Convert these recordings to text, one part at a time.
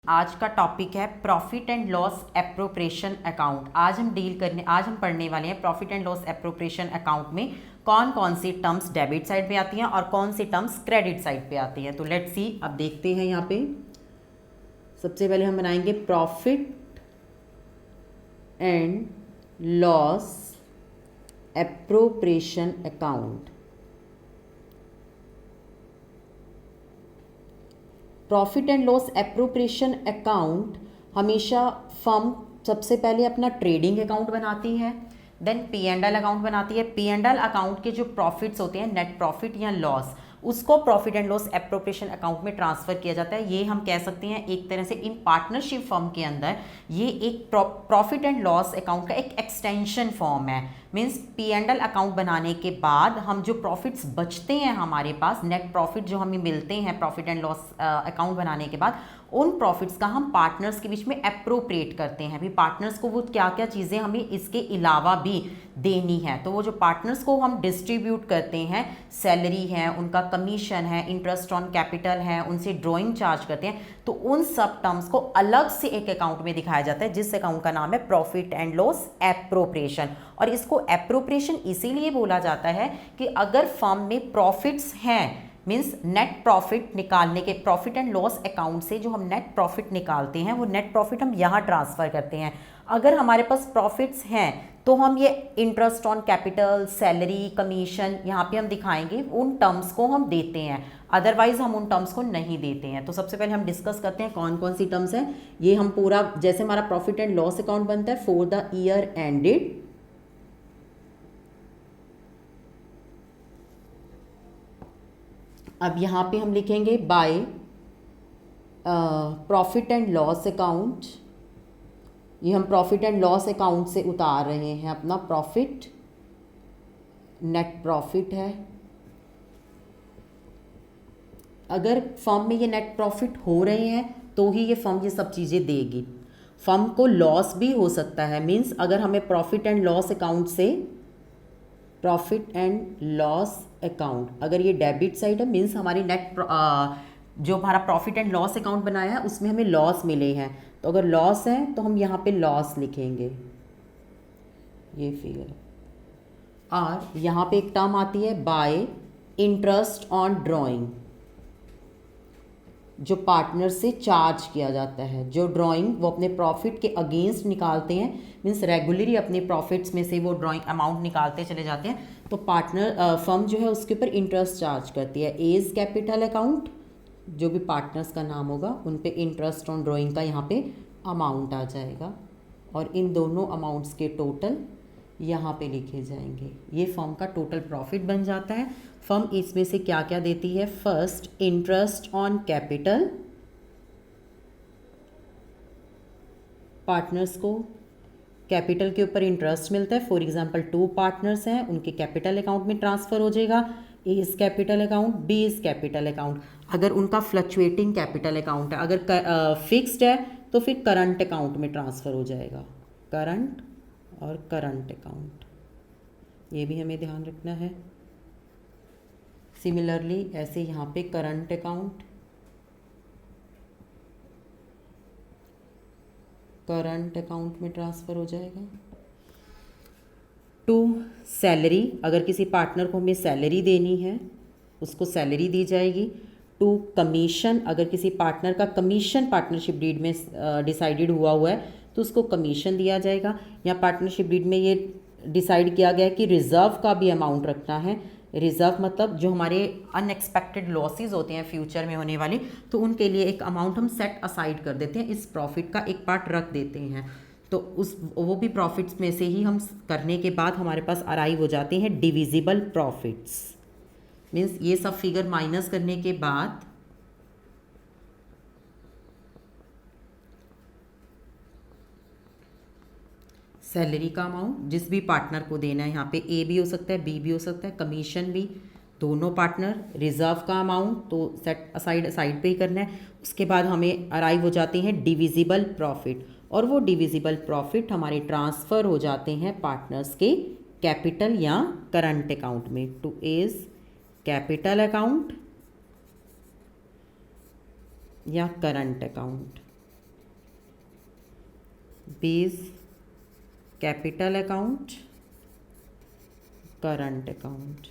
आज का टॉपिक है profit and loss appropriation account. आज हम पढ़ने वाले हैं profit and loss appropriation account में कौन कौन सी टर्म्स डेबिट साइड पे आती हैं और कौन सी टर्म्स क्रेडिट साइड पे आती हैं। तो लेट्स सी, अब देखते हैं। यहाँ पे सबसे पहले हम बनाएंगे profit and loss appropriation account. Profit and loss appropriation account हमेशा फर्म सबसे पहले अपना ट्रेडिंग अकाउंट बनाती है, then P and L account बनाती है। पी एंड एल अकाउंट के जो प्रॉफिट्स होते हैं, नेट प्रॉफिट या लॉस, उसको profit and loss appropriation account में ट्रांसफर किया जाता है। ये हम कह सकते हैं एक तरह से इन पार्टनरशिप फर्म के अंदर ये एक प्रॉफिट एंड लॉस अकाउंट का एक एक्सटेंशन फॉर्म है। Means P and L account बनाने के बाद हम जो प्रॉफिट्स बचते हैं हमारे पास, नेट प्रॉफिट जो हमें मिलते हैं प्रॉफिट एंड लॉस अकाउंट बनाने के बाद, उन प्रॉफिट्स का हम पार्टनर्स के बीच में एप्रोप्रिएट करते हैं। अभी पार्टनर्स को वो क्या क्या चीज़ें हमें इसके अलावा भी देनी है, तो वो जो पार्टनर्स को हम डिस्ट्रीब्यूट करते हैं, सैलरी है, उनका कमीशन है, इंटरेस्ट ऑन कैपिटल है, उनसे ड्राइंग चार्ज करते हैं, तो उन सब टर्म्स को अलग से एक अकाउंट में दिखाया जाता है जिस अकाउंट का नाम है प्रॉफिट एंड लॉस एप्रोप्रिएशन। और इसको एप्रोप्रिएशन इसीलिए बोला जाता है कि अगर फर्म में प्रॉफिट्स हैं, मीन्स नेट प्रॉफिट निकालने के, प्रॉफिट एंड लॉस अकाउंट से जो हम नेट प्रॉफिट निकालते हैं वो नेट प्रॉफिट हम यहाँ ट्रांसफ़र करते हैं। अगर हमारे पास प्रॉफिट्स हैं तो हम ये interest on capital, salary, commission यहाँ पे हम दिखाएंगे, उन टर्म्स को हम देते हैं, अदरवाइज हम उन टर्म्स को नहीं देते हैं। तो सबसे पहले हम डिस्कस करते हैं कौन कौन सी टर्म्स हैं। ये हम पूरा, जैसे हमारा प्रॉफिट एंड लॉस अकाउंट बनता है फॉर द ईयर एंडेड, अब यहाँ पे हम लिखेंगे by profit and loss account. ये हम प्रॉफिट एंड लॉस अकाउंट से उतार रहे हैं अपना प्रॉफिट, नेट प्रॉफिट है। अगर फर्म में ये नेट प्रॉफिट हो रहे हैं तो ही ये फर्म ये सब चीज़ें देगी। फर्म को लॉस भी हो सकता है, मीन्स अगर हमें प्रॉफिट एंड लॉस अकाउंट से, प्रॉफिट एंड लॉस अकाउंट अगर ये डेबिट साइड है, मीन्स हमारी नेट जो हमारा प्रॉफिट एंड लॉस अकाउंट बनाया है उसमें हमें लॉस मिले हैं, तो अगर लॉस है तो हम यहाँ पे लॉस लिखेंगे, ये फिगर। और यहाँ पे एक टर्म आती है बाय इंटरेस्ट ऑन ड्राइंग, जो पार्टनर से चार्ज किया जाता है। जो ड्राइंग वो अपने प्रॉफिट के अगेंस्ट निकालते हैं, मीन्स रेगुलरली अपने प्रॉफिट्स में से वो ड्राइंग अमाउंट निकालते चले जाते हैं, तो पार्टनर फर्म जो है उसके ऊपर इंटरेस्ट चार्ज करती है। एज कैपिटल अकाउंट, जो भी पार्टनर्स का नाम होगा उन पे इंटरेस्ट ऑन ड्राइंग का यहाँ पे अमाउंट आ जाएगा, और इन दोनों अमाउंट्स के टोटल यहाँ पे लिखे जाएंगे। ये फर्म का टोटल प्रॉफिट बन जाता है। फर्म इसमें से क्या क्या देती है? First, interest on capital, partners को कैपिटल के ऊपर इंटरेस्ट मिलता है। फॉर एग्जांपल 2 पार्टनर्स हैं, उनके कैपिटल अकाउंट में ट्रांसफ़र हो जाएगा। A is capital account, B is capital account. अगर उनका फ्लक्चुएटिंग कैपिटल अकाउंट है, अगर फिक्स्ड है तो फिर करंट अकाउंट में ट्रांसफ़र हो जाएगा, करंट और करंट अकाउंट, ये भी हमें ध्यान रखना है। सिमिलरली ऐसे यहाँ पे करंट अकाउंट, करंट अकाउंट में ट्रांसफ़र हो जाएगा। 2, सैलरी, अगर किसी पार्टनर को हमें सैलरी देनी है उसको सैलरी दी जाएगी। 2, कमीशन, अगर किसी पार्टनर का कमीशन पार्टनरशिप डीड में डिसाइडेड हुआ है तो उसको कमीशन दिया जाएगा। या पार्टनरशिप डीड में ये डिसाइड किया गया है कि रिज़र्व का भी अमाउंट रखना है। रिज़र्व मतलब जो हमारे अनएक्सपेक्टेड लॉसेस होते हैं फ्यूचर में होने वाली, तो उनके लिए एक अमाउंट हम सेट असाइड कर देते हैं, इस प्रॉफिट का एक पार्ट रख देते हैं। तो वो भी प्रॉफिट्स में से ही हम करने के बाद हमारे पास अराइव हो जाते हैं डिविजिबल प्रॉफिट्स। मीन्स ये सब फिगर माइनस करने के बाद सैलरी का अमाउंट जिस भी पार्टनर को देना है, यहाँ पे ए भी हो सकता है, बी भी हो सकता है, कमीशन भी, दोनों पार्टनर, रिजर्व का अमाउंट तो सेट साइड पे ही करना है। उसके बाद हमें अराइव हो जाते हैं डिविजिबल प्रॉफिट, और वो डिविजिबल प्रॉफिट हमारे ट्रांसफ़र हो जाते हैं पार्टनर्स के कैपिटल या करंट अकाउंट में। टू इज़ कैपिटल अकाउंट या current account. B is capital account, current account.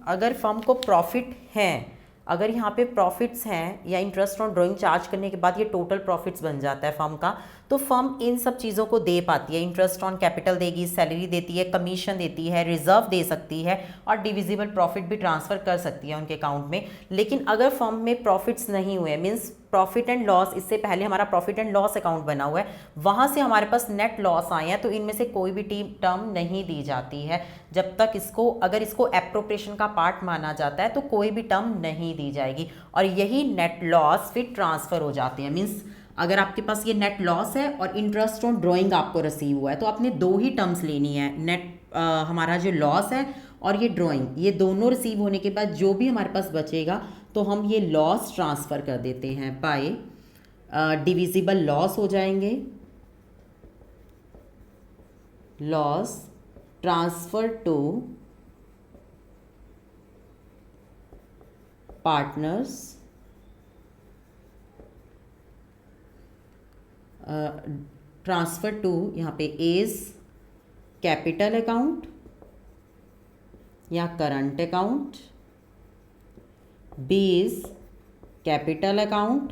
अगर फर्म को प्रॉफिट है, अगर यहाँ पे प्रॉफिट्स हैं या इंटरेस्ट ऑन ड्राइंग चार्ज करने के बाद ये टोटल प्रॉफिट्स बन जाता है फर्म का, तो फर्म इन सब चीज़ों को दे पाती है। इंटरेस्ट ऑन कैपिटल देगी, सैलरी देती है, कमीशन देती है, रिजर्व दे सकती है और डिविजिबल प्रॉफिट भी ट्रांसफ़र कर सकती है उनके अकाउंट में। लेकिन अगर फर्म में प्रॉफिट्स नहीं हुए, मीन्स प्रॉफिट एंड लॉस, इससे पहले हमारा प्रॉफिट एंड लॉस अकाउंट बना हुआ है, वहाँ से हमारे पास नेट लॉस आए हैं, तो इनमें से कोई भी टर्म नहीं दी जाती है। जब तक अगर इसको एप्रोप्रिएशन का पार्ट माना जाता है तो कोई भी टर्म नहीं दी जाएगी और यही नेट लॉस फिर ट्रांसफ़र हो जाते हैं। मीन्स अगर आपके पास ये नेट लॉस है और इंटरेस्ट ऑन ड्राइंग आपको रिसीव हुआ है तो आपने दो ही टर्म्स लेनी है, नेट हमारा जो लॉस है और ये ड्राइंग, ये दोनों रिसीव होने के बाद जो भी हमारे पास बचेगा तो हम ये लॉस ट्रांसफ़र कर देते हैं बाय डिविजिबल लॉस हो जाएंगे, loss transfer to partners, transfer to यहाँ पे एज कैपिटल अकाउंट या current account, B is capital account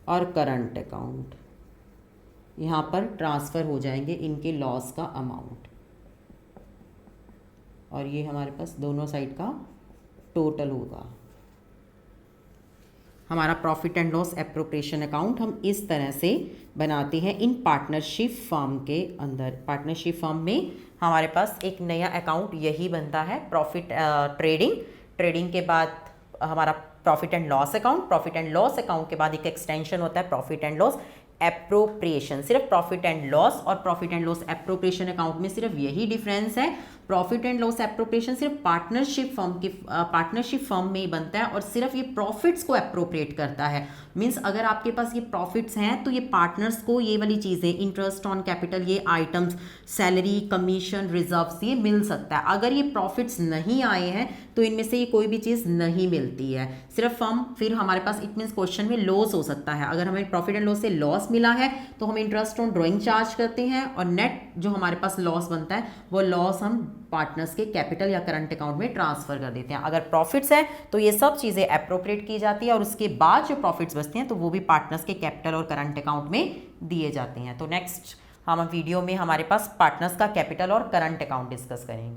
और करंट अकाउंट। यहाँ पर ट्रांसफ़र हो जाएंगे इनके लॉस का अमाउंट और ये हमारे पास दोनों साइड का टोटल होगा। हमारा profit and loss appropriation account हम इस तरह से बनाते हैं इन पार्टनरशिप फर्म के अंदर। पार्टनरशिप फर्म में हमारे पास एक नया अकाउंट यही बनता है, प्रॉफिट ट्रेडिंग के बाद हमारा profit and loss account, profit and loss account के बाद एक एक्सटेंशन होता है प्रॉफिट एंड लॉस एप्रोप्रिएशन। सिर्फ प्रॉफिट एंड लॉस और profit and loss appropriation account में सिर्फ यही डिफरेंस है। प्रॉफिट एंड लॉस एप्रोप्रिएशन सिर्फ पार्टनरशिप फर्म में ही बनता है और सिर्फ ये प्रॉफिट्स को एप्रोप्रिएट करता है। मींस अगर आपके पास ये प्रॉफिट्स हैं तो ये पार्टनर्स को ये वाली चीज़ें, इंटरेस्ट ऑन कैपिटल, ये आइटम्स, सैलरी, कमीशन, रिजर्व्स, ये मिल सकता है। अगर ये प्रॉफिट्स नहीं आए हैं तो इनमें से ये कोई भी चीज़ नहीं मिलती है। सिर्फ फर्म, फिर हमारे पास इट मीन्स क्वेश्चन में लॉस हो सकता है। अगर हमें प्रॉफिट एंड लॉस से लॉस मिला है तो हम इंटरेस्ट ऑन ड्राइंग चार्ज करते हैं और नेट जो हमारे पास लॉस बनता है वो लॉस हम पार्टनर्स के कैपिटल या करंट अकाउंट में ट्रांसफर कर देते हैं। अगर प्रॉफिट्स है तो ये सब चीज़ें एप्रोप्रिएट की जाती है और उसके बाद जो प्रॉफिट्स बचते हैं तो वो भी पार्टनर्स के कैपिटल और करंट अकाउंट में दिए जाते हैं। तो नेक्स्ट हम वीडियो में हमारे पास पार्टनर्स का कैपिटल और करंट अकाउंट डिस्कस करेंगे।